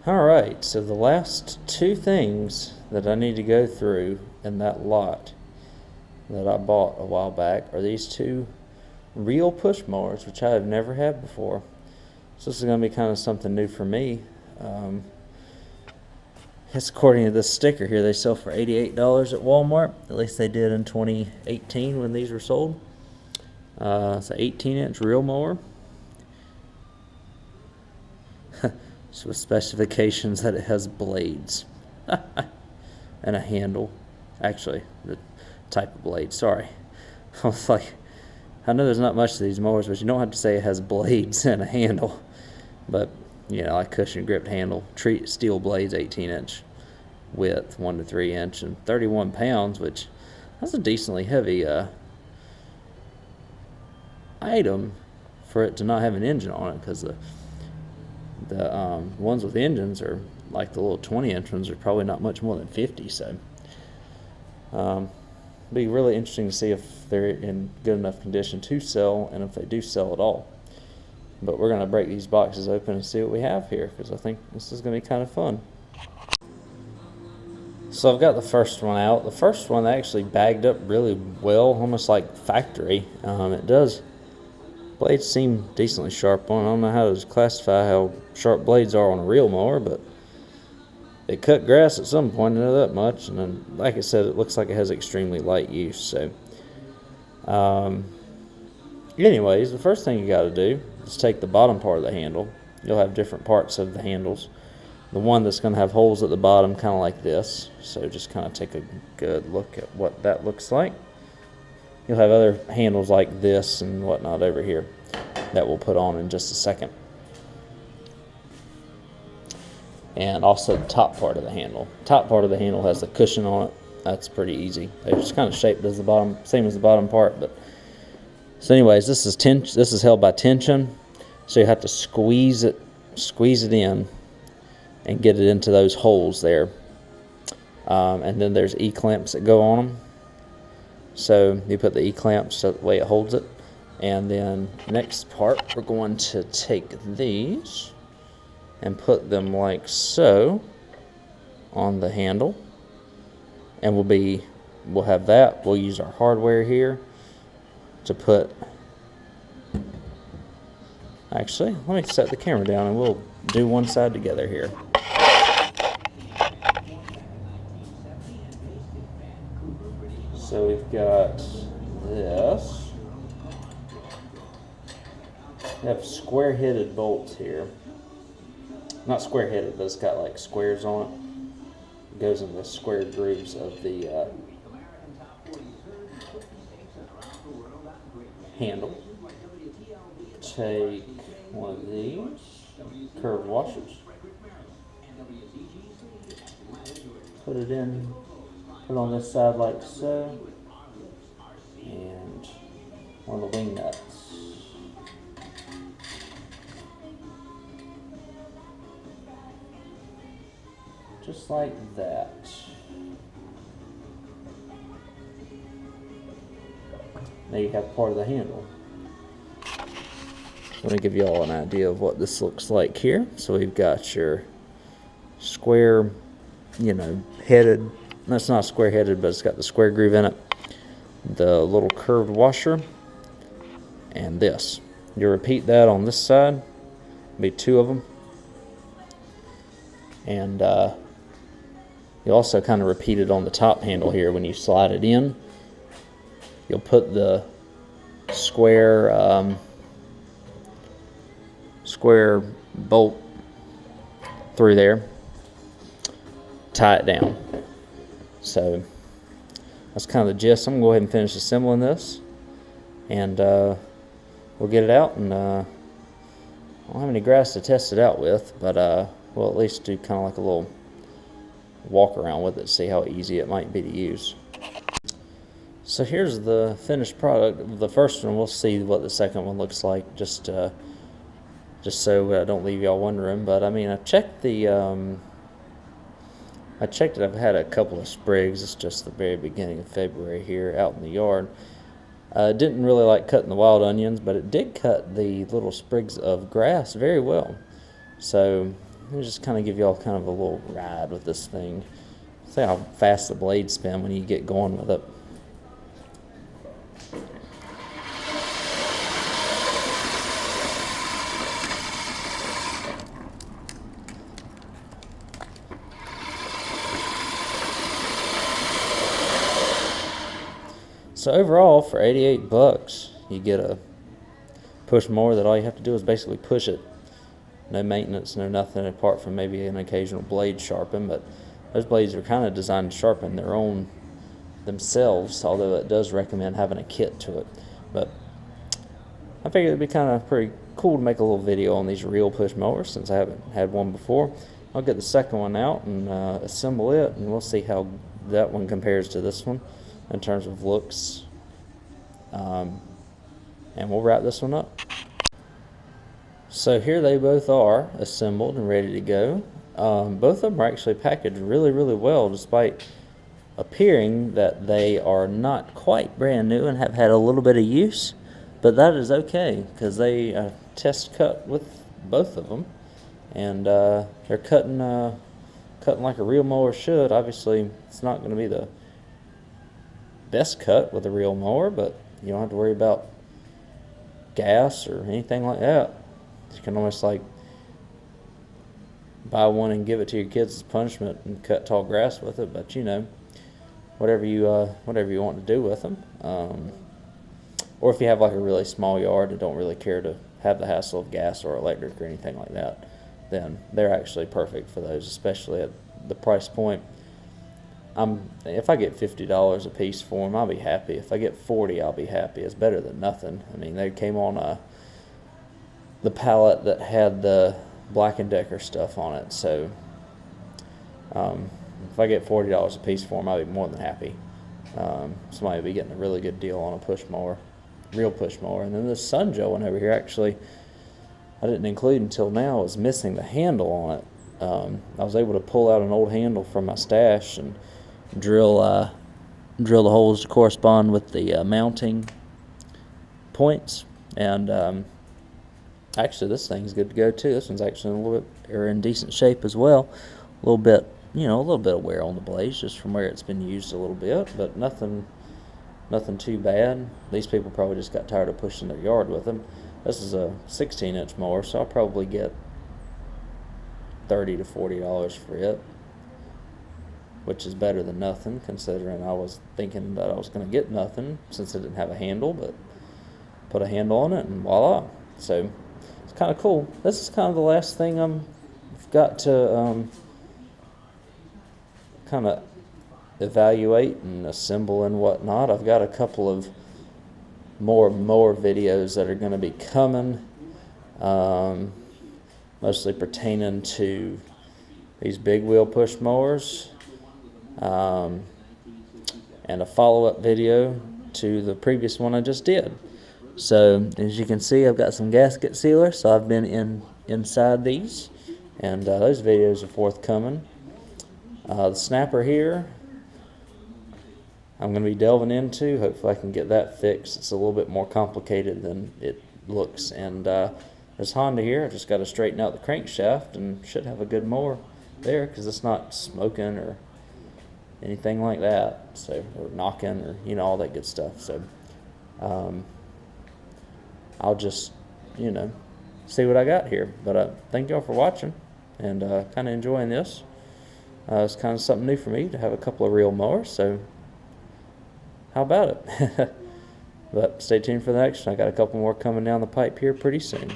Alright, so the last two things that I need to go through in that lot that I bought a while back are these two real push mowers, which I have never had before. So this is going to be kind of something new for me. It's according to this sticker here, they sell for $88 at Walmart. At least they did in 2018 when these were sold. It's an 18-inch reel mower. So with specifications that it has blades and a handle. Actually, the type of blade, sorry. I was like, I know there's not much to these mowers, but you don't have to say it has blades and a handle. But, you know, like cushion gripped handle, steel blades, 18-inch width, 1 to 3 inch, and 31 pounds, which that's a decently heavy item for it to not have an engine on it, because the ones with engines are like the little 20-inch ones are probably not much more than 50. So be really interesting to see if they're in good enough condition to sell, and if they do sell at all. But we're going to break these boxes open and see what we have here, because I think this is going to be kind of fun. So I've got the first one out. The first one actually bagged up really well, almost like factory. It does. Blades seem decently sharp on it. I don't know how to classify how sharp blades are on a reel mower, but it cut grass at some point, I know that much. And then, like I said, it looks like it has extremely light use. So, anyways, the first thing you got to do is take the bottom part of the handle. You'll have different parts of the handles. The one that's going to have holes at the bottom, kind of like this. So just kind of take a good look at what that looks like. You'll have other handles like this and whatnot over here that we'll put on in just a second. And also the top part of the handle. Top part of the handle has a cushion on it. That's pretty easy. They're just kind of shaped as the bottom, same as the bottom part. But so, anyways, this is held by tension, so you have to squeeze it in, and get it into those holes there. And then there's E-clamps that go on them. So you put the E-clamps so the way it holds it. And then next part, we're going to take these and put them like so on the handle. And we'll have that. We'll use our hardware here to put. Actually, let me set the camera down and we'll do one side together here. So we've got this. We have square-headed bolts here. Not square-headed, but it's got like squares on it. It goes in the square grooves of the handle. Take one of these curved washers. Put it in. Put it on this side like so, and one of the wing nuts. Just like that. Now you have part of the handle. Let me give you all an idea of what this looks like here. So we've got your square, headed. That's not square headed, but it's got the square groove in it. The little curved washer. And this. You repeat that on this side. Be two of them. And you also kind of repeat it on the top handle here when you slide it in. You'll put the square bolt through there, tie it down. So that's kind of the gist. I'm gonna go ahead and finish assembling this, and we'll get it out. And I don't have any grass to test it out with, but we'll at least do kind of like a little walk around with it, see how easy it might be to use. So here's the finished product of the first one. We'll see what the second one looks like, just so I don't leave y'all wondering. But I mean, I checked it. I've had a couple of sprigs. It's just the very beginning of February here out in the yard. Didn't really like cutting the wild onions, but it did cut the little sprigs of grass very well. So Let me just kind of give y'all kind of a little ride with this thing. See how fast the blades spin when you get going with it. So overall, for 88 bucks, you get a push mower that all you have to do is basically push it. No maintenance, no nothing apart from maybe an occasional blade sharpen, but those blades are kind of designed to sharpen their own themselves, although it does recommend having a kit to it. But I figured it'd be kind of pretty cool to make a little video on these real push mowers since I haven't had one before. I'll get the second one out and assemble it, and we'll see how that one compares to this one in terms of looks, and we'll wrap this one up. So here they both are, assembled and ready to go. Both of them are actually packaged really well, despite appearing that they are not quite brand new and have had a little bit of use, but that is okay because they test cut with both of them, and they're cutting like a real mower should. Obviously it's not going to be the best cut with a real mower, but you don't have to worry about gas or anything like that. You can almost like buy one and give it to your kids as punishment and cut tall grass with it, but you know, whatever you want to do with them. Or if you have like a really small yard and don't really care to have the hassle of gas or electric or anything like that, then they're actually perfect for those, especially at the price point. If I get $50 a piece for them, I'll be happy. If I get $40, I'll be happy. It's better than nothing. I mean, they came on the pallet that had the Black & Decker stuff on it, so if I get $40 a piece for them, I'll be more than happy. Somebody will be getting a really good deal on a push mower, real push mower. And then this Sunjoe one over here, actually, I didn't include until now, was missing the handle on it. I was able to pull out an old handle from my stash and drill the holes to correspond with the mounting points, and actually this thing's good to go too. This one's actually in decent shape as well. A little bit of wear on the blades just from where it's been used a little bit, but nothing too bad. These people probably just got tired of pushing their yard with them. This is a 16-inch mower, so I'll probably get $30 to $40 for it, which is better than nothing, considering I was thinking that I was going to get nothing since it didn't have a handle, but put a handle on it and voila. So it's kind of cool. This is kind of the last thing I've got to kind of evaluate and assemble and whatnot. I've got a couple of more mower videos that are going to be coming, mostly pertaining to these big wheel push mowers, and a follow-up video to the previous one I just did. So as you can see, I've got some gasket sealers, so I've been inside these, and those videos are forthcoming. The snapper here I'm going to be delving into. Hopefully I can get that fixed. It's a little bit more complicated than it looks. And there's Honda here. I just got to straighten out the crankshaft and should have a good mower there, because it's not smoking or anything like that, so, or knocking, or all that good stuff. So I'll just see what I got here. But thank y'all for watching, and kind of enjoying this. It's kind of something new for me to have a couple of real mowers, so how about it? But stay tuned for the next one. I got a couple more coming down the pipe here pretty soon.